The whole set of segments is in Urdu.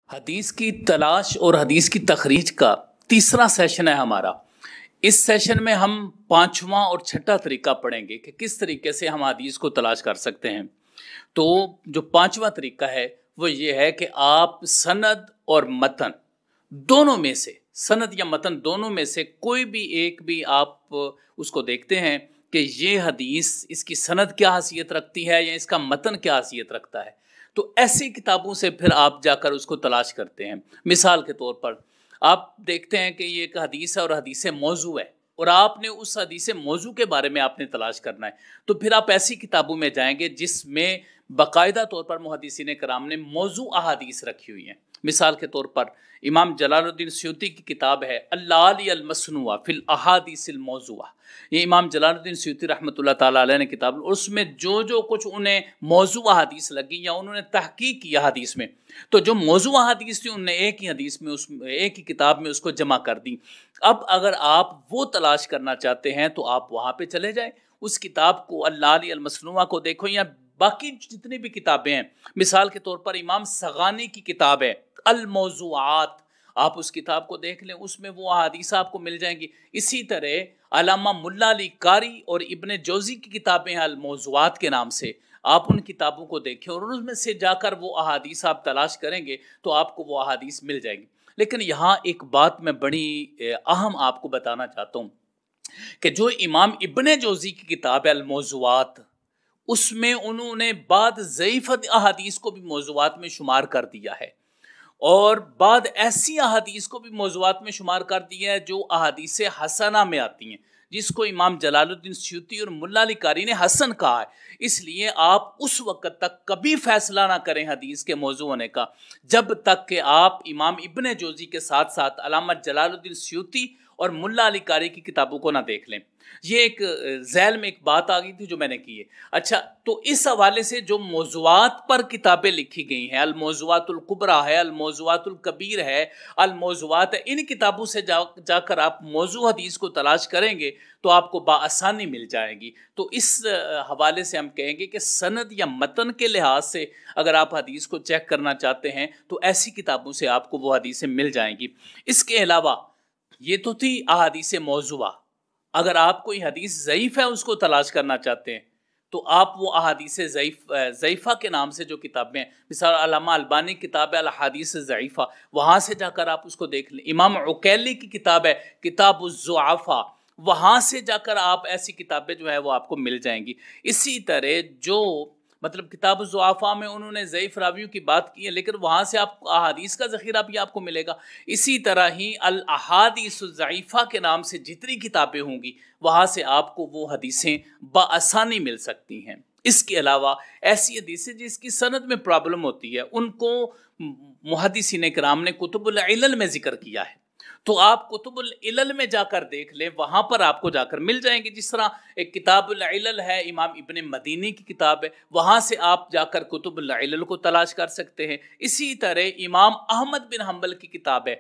حدیث کی تلاش اور حدیث کی تخریج کا تیسرا سیشن ہے ہمارا۔ اس سیشن میں ہم پانچواں اور چھٹا طریقہ پڑھیں گے کہ کس طریقے سے ہم حدیث کو تلاش کر سکتے ہیں۔ تو جو پانچواں طریقہ ہے وہ یہ ہے کہ آپ سند اور متن دونوں میں سے، سند یا متن دونوں میں سے کوئی بھی ایک بھی آپ اس کو دیکھتے ہیں کہ یہ حدیث، اس کی سند کیا حیثیت رکھتی ہے یا اس کا متن کیا حیثیت رکھتا ہے، تو ایسی کتابوں سے پھر آپ جا کر اس کو تلاش کرتے ہیں۔ مثال کے طور پر آپ دیکھتے ہیں کہ یہ ایک حدیث ہے اور حدیث موضوع ہے، اور آپ نے اس حدیث موضوع کے بارے میں آپ نے تلاش کرنا ہے، تو پھر آپ ایسی کتابوں میں جائیں گے جس میں باقاعدہ طور پر محدثین کرام نے موضوع احادیث رکھی ہوئی ہیں۔ مثال کے طور پر امام جلال الدین سیوطی کی کتاب ہے اللآلی المصنوعہ فی الاحادیث الموضوعہ، یہ امام جلال الدین سیوطی رحمۃ اللہ تعالیٰ علیہ نے کتاب، اس میں جو کچھ انہیں موضوع حدیث لگی یا انہوں نے تحقیق کیا حدیث میں، تو جو موضوع حدیث تھی انہوں نے ایک ہی حدیث میں، ایک ہی کتاب میں اس کو جمع کر دی۔ اب اگر آپ وہ تلاش کرنا چاہتے ہیں تو آپ وہاں پہ چلے جائیں، اس کتاب کو اللآلی المصنوعہ کو دیکھو، یا باقی جتنی بھی کتابیں ہیں۔ مثال کے طور پر امام صغانی کی کتاب ہے الموضوعات، آپ اس کتاب کو دیکھ لیں، اس میں وہ احادیث آپ کو مل جائیں گی۔ اسی طرح علامہ ملا علی قاری اور ابن جوزی کی کتابیں ہیں الموضوعات کے نام سے، آپ ان کتابوں کو دیکھیں اور ان میں سے جا کر وہ احادیث آپ تلاش کریں گے تو آپ کو وہ احادیث مل جائیں گی۔ لیکن یہاں ایک بات میں بڑی اہم آپ کو بتانا چاہتا ہوں کہ جو امام ابن جوزی کی کتاب ہے الموضوعات، اس میں انہوں نے بعض ضعیف احادیث کو بھی موضوعات میں شمار کر دیا ہے، اور بعض ایسی احادیث کو بھی موضوعات میں شمار کر دیا ہے جو احادیث حسنہ میں آتی ہیں، جس کو امام جلال الدین سیوطی اور ملا علی قاری نے حسن کہا ہے۔ اس لیے آپ اس وقت تک کبھی فیصلہ نہ کریں حدیث کے موضوع ہونے کا جب تک کہ آپ امام ابن جوزی کے ساتھ ساتھ علامہ جلال الدین سیوطی اور ملا علی قاری کی کتابوں کو نہ دیکھ لیں۔ یہ ایک ذیل میں ایک بات آ گئی تھی جو میں نے کی ہے۔ اچھا، تو اس حوالے سے جو موضوعات پر کتابیں لکھی گئی ہیں، الموضوعات الکبریٰ ہے، الموضوعات الکبیر ہے، الموضوعات ہے، ان کتابوں سے جا کر آپ موضوع حدیث کو تلاش کریں گے تو آپ کو بآسانی مل جائے گی۔ تو اس حوالے سے ہم کہیں گے کہ سند یا متن کے لحاظ سے اگر آپ حدیث کو چیک کرنا چاہتے ہیں تو ایسی کتابوں سے آپ کو وہ حدیثیں مل جائیں گی۔ اس کے علاوہ یہ تو تھی احادیث موضوعہ، اگر آپ کوئی حدیث ضعیف ہے اس کو تلاش کرنا چاہتے ہیں تو آپ وہ احادیث ضعیفہ کے نام سے جو کتابیں ہیں، مثال علامہ البانی کتاب ہے الحادیث ضعیفہ، وہاں سے جا کر آپ اس کو دیکھ لیں۔ امام عقیلی کی کتاب ہے کتاب الضعفاء، وہاں سے جا کر آپ ایسی کتابیں جو ہے وہ آپ کو مل جائیں گی۔ اسی طرح جو کتاب الضعفاء میں انہوں نے ضعیف راویوں کی بات کی ہے، لیکن وہاں سے آپ احادیث کا ذخیرہ بھی آپ کو ملے گا۔ اسی طرح ہی الاحادیث الضعیفہ کے نام سے جتنی کتابیں ہوں گی وہاں سے آپ کو وہ حدیثیں بآسانی مل سکتی ہیں۔ اس کے علاوہ ایسی حدیثیں جس کی سند میں پرابلم ہوتی ہے ان کو محدثین کرام نے کتب العلل میں ذکر کیا ہے، تو آپ کتب العلل میں جا کر دیکھ لیں، وہاں پر آپ کو جا کر مل جائیں گے۔ جس طرح ایک کتاب العلل ہے، امام ابن مدینی کی کتاب ہے، وہاں سے آپ جا کر کتب العلل کو تلاش کر سکتے ہیں۔ اسی طرح امام احمد بن حنبل کی کتاب ہے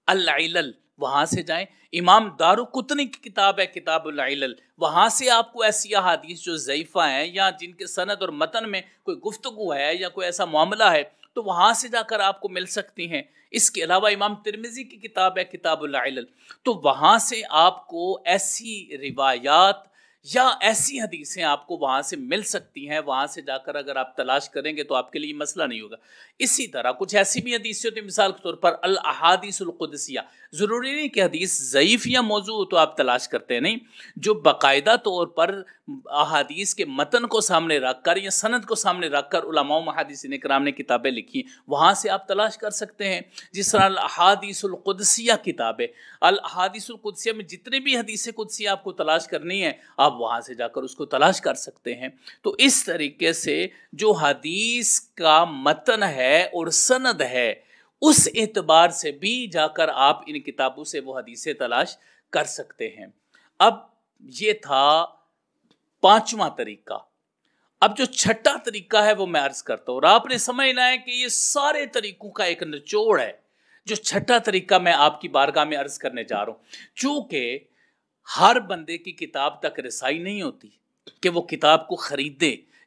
العلل، وہاں سے جائیں۔ امام دارقطنی کی کتاب ہے کتاب العلل، وہاں سے آپ کو ایسی احادیث جو ضعیفہ ہیں یا جن کے سند اور متن میں کوئی گفتگو ہے یا کوئی ایسا معاملہ ہے تو وہاں سے جا کر آپ کو مل سکتی ہیں۔ اس کے علاوہ امام ترمذی کی کتاب ہے کتاب العلل، تو وہاں سے آپ کو ایسی روایات یا ایسی حدیثیں آپ کو وہاں سے مل سکتی ہیں، وہاں سے جا کر اگر آپ تلاش کریں گے تو آپ کے لیے مسئلہ نہیں ہوگا۔ اسی طرح کچھ ایسی بھی حدیثیں ہوتی ہیں، مثال کے طور پر الاحادیث القدسیہ، ضروری نہیں کہ حدیث ضعیف یا موضوع ہو تو آپ تلاش کرتے ہیں، نہیں، جو باقاعدہ طور پر احادیث کے متن کو سامنے رکھ کر یا سند کو سامنے رکھ کر علماء و محدثین کرام نے کتابیں لکھی ہیں، وہاں سے آپ تلاش کر سکتے ہیں۔ جس طرح الاحادیث القدسیہ کتاب ہے، الاحادیث القدسیہ میں جتنے بھی حدیث قدسیہ آپ کو تلاش کرنی ہے آپ وہاں سے جا کر اس کو تلاش کر سکتے ہیں۔ تو اس طریقے سے جو حدیث کا متن ہے اور سند ہے، اس اعتبار سے بھی جا کر آپ ان کتابوں سے وہ حدیثیں تلاش کر سکتے ہیں۔ اب یہ تھا پانچواں طریقہ۔ اب جو چھٹا طریقہ ہے وہ میں عرض کرتا ہوں، اور آپ نے سمجھنا ہے کہ یہ سارے طریقوں کا ایک نچوڑ ہے۔ جو چھٹا طریقہ میں آپ کی بارگاہ میں عرض کرنے جا رہا ہوں، چونکہ ہر بندے کی کتاب تک رسائی نہیں ہوتی کہ وہ کتاب کو خریدے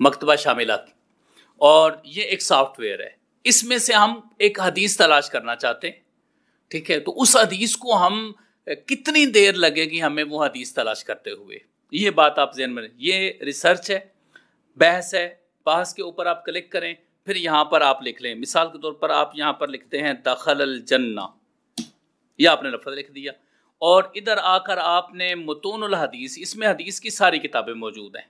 مکتبہ شاملہ کی، اور یہ ایک سافٹ ویئر ہے. اس میں سے ہم ایک حدیث تلاش کرنا چاہتے ہیں، ٹھیک ہے، تو اس حدیث کو ہم کتنی دیر لگے گی ہمیں وہ حدیث تلاش کرتے ہوئے، یہ بات آپ ذہن میں، یہ ریسرچ ہے، بحث ہے. بحث کے اوپر آپ کلک کریں، پھر یہاں پر آپ لکھ لیں. مثال کے طور پر آپ یہاں پر لکھتے ہیں دخل الجنہ، یہ آپ نے لفظ لکھ دیا، اور ادھر آ کر آپ نے متون الحدیث، اس میں حدیث کی ساری کتابیں موجود ہیں.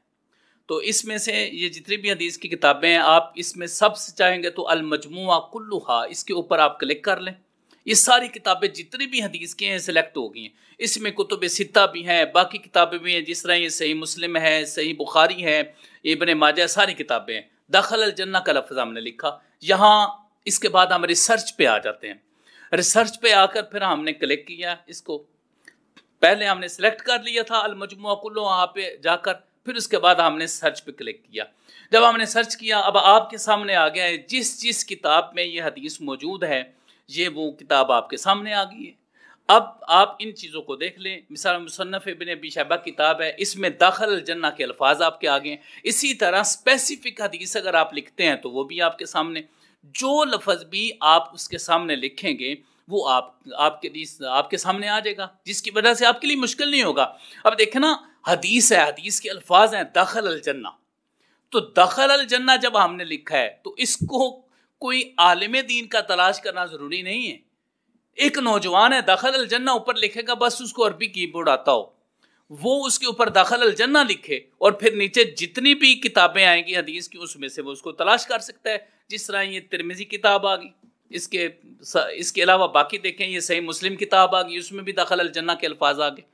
تو اس میں سے یہ جتنی بھی حدیث کی کتابیں ہیں، آپ اس میں سب سے چاہیں گے تو المجموعہ کلھا، اس کے اوپر آپ کلک کر لیں. یہ ساری کتابیں جتنی بھی حدیث کی ہیں سلیکٹ ہو گئی ہیں. اس میں کتب ستہ بھی ہیں، باقی کتابیں بھی ہیں، جس طرح یہ صحیح مسلم ہے، صحیح بخاری ہے، ابن ماجہ، ساری کتابیں ہیں. دخل الجنہ کا لفظ ہم نے لکھا یہاں. اس کے بعد ہم ریسرچ پہ آ جاتے ہیں. ریسرچ پہ آ کر پھر ہم نے کلک کیا اس کو. پہلے ہم نے سلیکٹ کر لیا تھا المجموعہ کلو، وہاں پہ جا کر پھر اس کے بعد ہم نے سرچ پہ کلک کیا. جب ہم نے سرچ کیا، اب آپ کے سامنے آ گیا ہے جس کتاب میں یہ حدیث موجود ہے، یہ وہ کتاب آپ کے سامنے آ گئی ہے. اب آپ ان چیزوں کو دیکھ لیں. مثال مصنف ابن ابی شیبہ کتاب ہے، اس میں داخل الجنہ کے الفاظ آپ کے آگے ہیں. اسی طرح اسپیسیفک حدیث اگر آپ لکھتے ہیں تو وہ بھی آپ کے سامنے، جو لفظ بھی آپ اس کے سامنے لکھیں گے وہ آپ کے سامنے آ جائے گا، جس کی وجہ سے آپ کے لیے مشکل نہیں ہوگا. اب دیکھیں نا، حدیث ہے، حدیث کے الفاظ ہیں دخل الجنہ. تو دخل الجنہ جب ہم نے لکھا ہے تو اس کو کوئی عالم دین کا تلاش کرنا ضروری نہیں ہے. ایک نوجوان ہے، دخل الجنہ اوپر لکھے گا، بس اس کو عربی کی بورڈ آتا ہو، وہ اس کے اوپر دخل الجنہ لکھے، اور پھر نیچے جتنی بھی کتابیں آئیں گی حدیث کی اس میں سے وہ اس کو تلاش کر سکتا ہے. جس طرح یہ ترمذی کتاب آ گئی، اس کے علاوہ باقی دیکھیں، یہ صحیح مسلم کتاب آ گئی، اس میں بھی دخل الجنہ کے الفاظ آ گئے.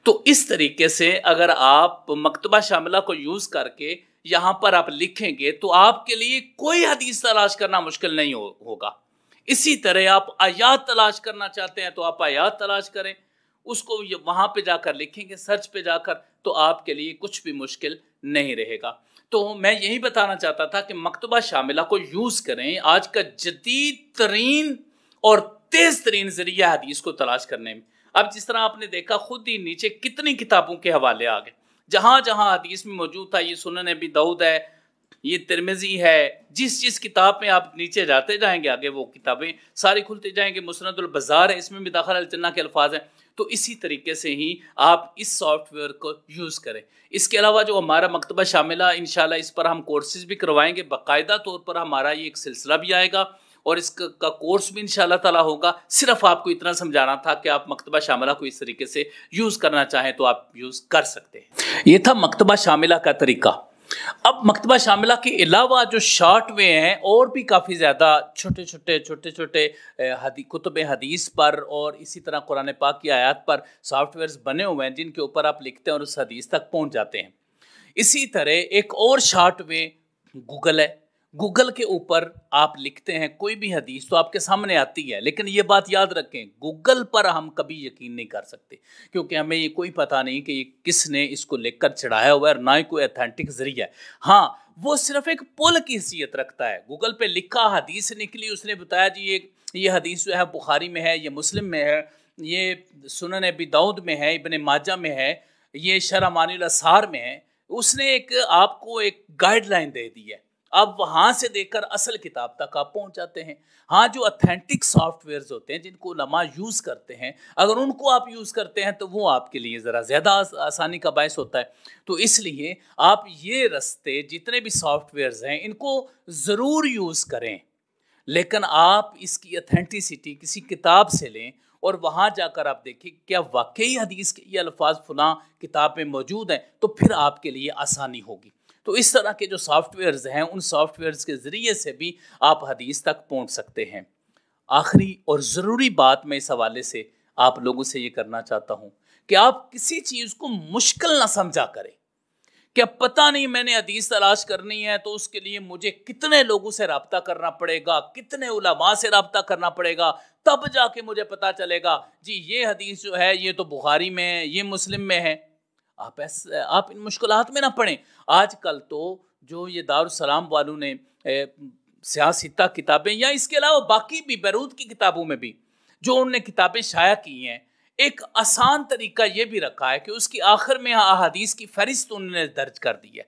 تو اس طریقے سے اگر آپ مکتبہ شاملہ کو یوز کر کے یہاں پر آپ لکھیں گے تو آپ کے لیے کوئی حدیث تلاش کرنا مشکل نہیں ہوگا. اسی طرح آپ آیات تلاش کرنا چاہتے ہیں تو آپ آیات تلاش کریں، اس کو وہاں پہ جا کر لکھیں گے، سرچ پہ جا کر، تو آپ کے لیے کچھ بھی مشکل نہیں رہے گا. تو میں یہی بتانا چاہتا تھا کہ مکتبہ شاملہ کو یوز کریں آج کا جدید ترین اور تیز ترین ذریعہ حدیث کو تلاش کرنے میں. اب جس طرح آپ نے دیکھا، خود ہی نیچے کتنی کتابوں کے حوالے آ گئے، جہاں جہاں حدیث میں موجود تھا. یہ سنن ابی داؤد ہے، یہ ترمذی ہے، جس کتاب میں آپ نیچے جاتے جائیں گے آگے وہ کتابیں ساری کھلتے جائیں گے. مسند البزار ہے، اس میں بھی داخل الجنہ کے الفاظ ہیں. تو اسی طریقے سے ہی آپ اس سافٹ ویئر کو یوز کریں. اس کے علاوہ جو ہمارا مکتبہ شاملہ، انشاءاللہ اس پر ہم کورسز بھی کروائیں گے، باقاعدہ طور پر ہمارا یہ ایک سلسلہ بھی آئے گا، اور اس کا کورس بھی انشاءاللہ تعالی ہوگا. صرف آپ کو اتنا سمجھانا تھا کہ آپ مکتبہ شاملہ کو اس طریقے سے یوز کرنا چاہیں تو آپ یوز کر سکتے ہیں. یہ تھا مکتبہ شاملہ کا طریقہ. اب مکتبہ شاملہ کے علاوہ جو شارٹ وے ہیں، اور بھی کافی زیادہ چھوٹے کتب حدیث پر اور اسی طرح قرآن پاک کی آیات پر سافٹ ویئرز بنے ہوئے ہیں جن کے اوپر آپ لکھتے ہیں اور اس حدیث تک پہنچ جاتے ہیں. اسی طرح ایک اور شارٹ وے گوگل ہے. گوگل کے اوپر آپ لکھتے ہیں کوئی بھی حدیث تو آپ کے سامنے آتی ہے، لیکن یہ بات یاد رکھیں، گوگل پر ہم کبھی یقین نہیں کر سکتے، کیونکہ ہمیں یہ کوئی پتہ نہیں کہ یہ کس نے اس کو لکھ کر چڑھایا ہوا ہے، اور نہ ہی کوئی ایتھینٹک ذریعہ ہے. ہاں، وہ صرف ایک پل کی حیثیت رکھتا ہے. گوگل پہ لکھا، حدیث نکلی، اس نے بتایا جی یہ حدیث جو ہے بخاری میں ہے، یہ مسلم میں ہے، یہ سنن ابی داؤد میں ہے، ابن ماجہ میں ہے، یہ شرح معانی الاسحار میں ہے. اس نے آپ کو ایک گائیڈ لائن دے دی ہے. اب وہاں سے دیکھ کر اصل کتاب تک آپ پہنچ جاتے ہیں. ہاں، جو اتھینٹک سافٹ ویئرز ہوتے ہیں جن کو علماء یوز کرتے ہیں، اگر ان کو آپ یوز کرتے ہیں تو وہ آپ کے لیے ذرا زیادہ آسانی کا باعث ہوتا ہے. تو اس لیے آپ یہ رستے، جتنے بھی سافٹ ویئرز ہیں، ان کو ضرور یوز کریں، لیکن آپ اس کی اتھینٹسٹی کسی کتاب سے لیں، اور وہاں جا کر آپ دیکھیں کیا واقعی حدیث کے یہ الفاظ فلاں کتاب میں موجود ہیں، تو پھر آپ کے لیے آسانی ہوگی. تو اس طرح کے جو سافٹ ویئرز ہیں، ان سافٹ ویئرز کے ذریعے سے بھی آپ حدیث تک پہنچ سکتے ہیں. آخری اور ضروری بات میں اس حوالے سے آپ لوگوں سے یہ کرنا چاہتا ہوں کہ آپ کسی چیز کو مشکل نہ سمجھا کریں کہ اب پتہ نہیں میں نے حدیث تلاش کرنی ہے تو اس کے لیے مجھے کتنے لوگوں سے رابطہ کرنا پڑے گا، کتنے علماء سے رابطہ کرنا پڑے گا، تب جا کے مجھے پتہ چلے گا جی یہ حدیث جو ہے یہ تو بخاری میں ہے، یہ مسلم میں ہے. آپ ان مشکلات میں نہ پڑیں. آج کل تو جو یہ دارالسلام والوں نے سیاستہ کتابیں، یا اس کے علاوہ باقی بھی بیروت کی کتابوں میں بھی جو انہوں نے کتابیں شائع کی ہیں، ایک آسان طریقہ یہ بھی رکھا ہے کہ اس کی آخر میں احادیث کی فہرست انہوں نے درج کر دی ہے.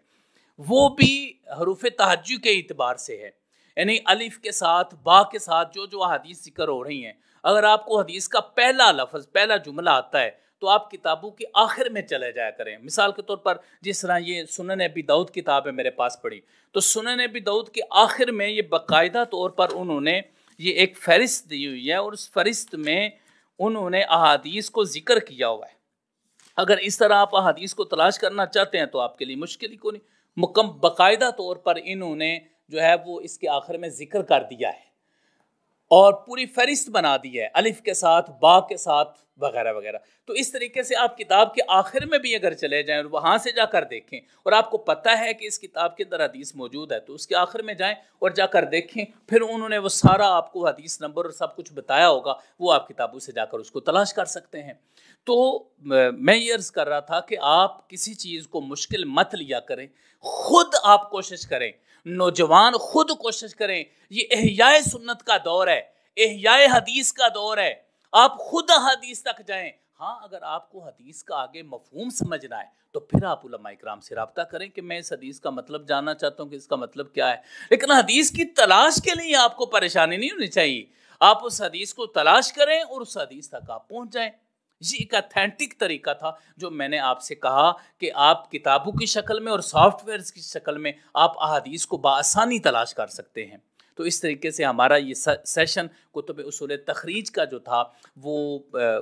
وہ بھی حروف تہجی کے اعتبار سے ہے، یعنی الف کے ساتھ با کے ساتھ جو احادیث ذکر ہو رہی ہیں، اگر آپ کو حدیث کا پہلا لفظ پہلا جملہ آتا ہے تو آپ کتابوں کے آخر میں چلے جایا کریں۔ مثال کے طور پر جس طرح یہ سنن ابی داؤد کتاب ہے میرے پاس پڑھی، تو سنن ابی داؤد کے آخر میں یہ باقاعدہ طور پر انہوں نے یہ ایک فہرست دی ہوئی ہے، اور اس فہرست میں انہوں نے احادیث کو ذکر کیا ہوا ہے۔ اگر اس طرح آپ احادیث کو تلاش کرنا چاہتے ہیں تو آپ کے لیے مشکل ہی کوئی نہیں، باقاعدہ طور پر انہوں نے جو ہے وہ اس کے آخر میں ذکر کر دیا ہے اور پوری فہرست بنا دی ہے، الف کے ساتھ با کے ساتھ وغیرہ وغیرہ۔ تو اس طریقے سے آپ کتاب کے آخر میں بھی اگر چلے جائیں اور وہاں سے جا کر دیکھیں، اور آپ کو پتہ ہے کہ اس کتاب کے اندر حدیث موجود ہے، تو اس کے آخر میں جائیں اور جا کر دیکھیں، پھر انہوں نے وہ سارا آپ کو حدیث نمبر اور سب کچھ بتایا ہوگا، وہ آپ کتابوں سے جا کر اس کو تلاش کر سکتے ہیں۔ تو میں یہ عرض کر رہا تھا کہ آپ کسی چیز کو مشکل مت لیا کریں، خود آپ کوشش کریں، نوجوان خود کوشش کریں۔ یہ احیاء سنت کا دور ہے، احیاء حدیث کا دور ہے، آپ خود حدیث تک جائیں۔ ہاں، اگر آپ کو حدیث کا آگے مفہوم سمجھنا ہے تو پھر آپ علماء کرام سے رابطہ کریں کہ میں اس حدیث کا مطلب جاننا چاہتا ہوں کہ اس کا مطلب کیا ہے، لیکن حدیث کی تلاش کے لیے آپ کو پریشانی نہیں ہونی چاہیے۔ آپ اس حدیث کو تلاش کریں اور اس حدیث تک آپ پہنچ جائیں۔ یہ ایک اتھینٹک طریقہ تھا جو میں نے آپ سے کہا کہ آپ کتابوں کی شکل میں اور سافٹ ویئرز کی شکل میں آپ احادیث کو بآسانی تلاش کر سکتے ہیں۔ تو اس طریقے سے ہمارا یہ سیشن کتب اصول تخریج کا جو تھا وہ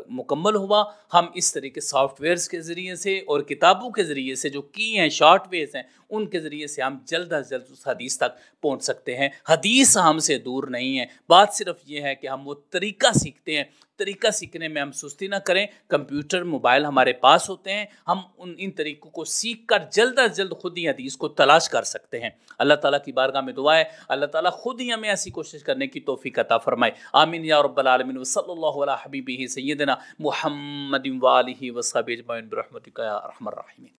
مکمل ہوا۔ ہم اس طریقے سافٹ ویئرز کے ذریعے سے اور کتابوں کے ذریعے سے جو کی ہیں شارٹ ویز ہیں، ان کے ذریعے سے ہم جلد از جلد اس حدیث تک پہنچ سکتے ہیں۔ حدیث ہم سے دور نہیں ہے، بات صرف یہ ہے کہ ہم وہ طریقہ سیکھتے ہیں۔ طریقہ سیکھنے میں ہم سستی نہ کریں، کمپیوٹر موبائل ہمارے پاس ہوتے ہیں، ہم ان طریقوں کو سیکھ کر جلد از جلد خود ہی حدیث کو تلاش کر سکتے ہیں۔ اللہ تعالیٰ کی بارگاہ میں دعا ہے اللہ تعالیٰ خود ہی ہمیں ایسی کوشش کرنے کی توفیق عطا فرمائے، آمین یا رب العالمین۔ وصلی اللہ علی حبیبہ سیدنا محمد وآلہ وصحبہ اجمعین برحمتک یا ارحم الراحمین۔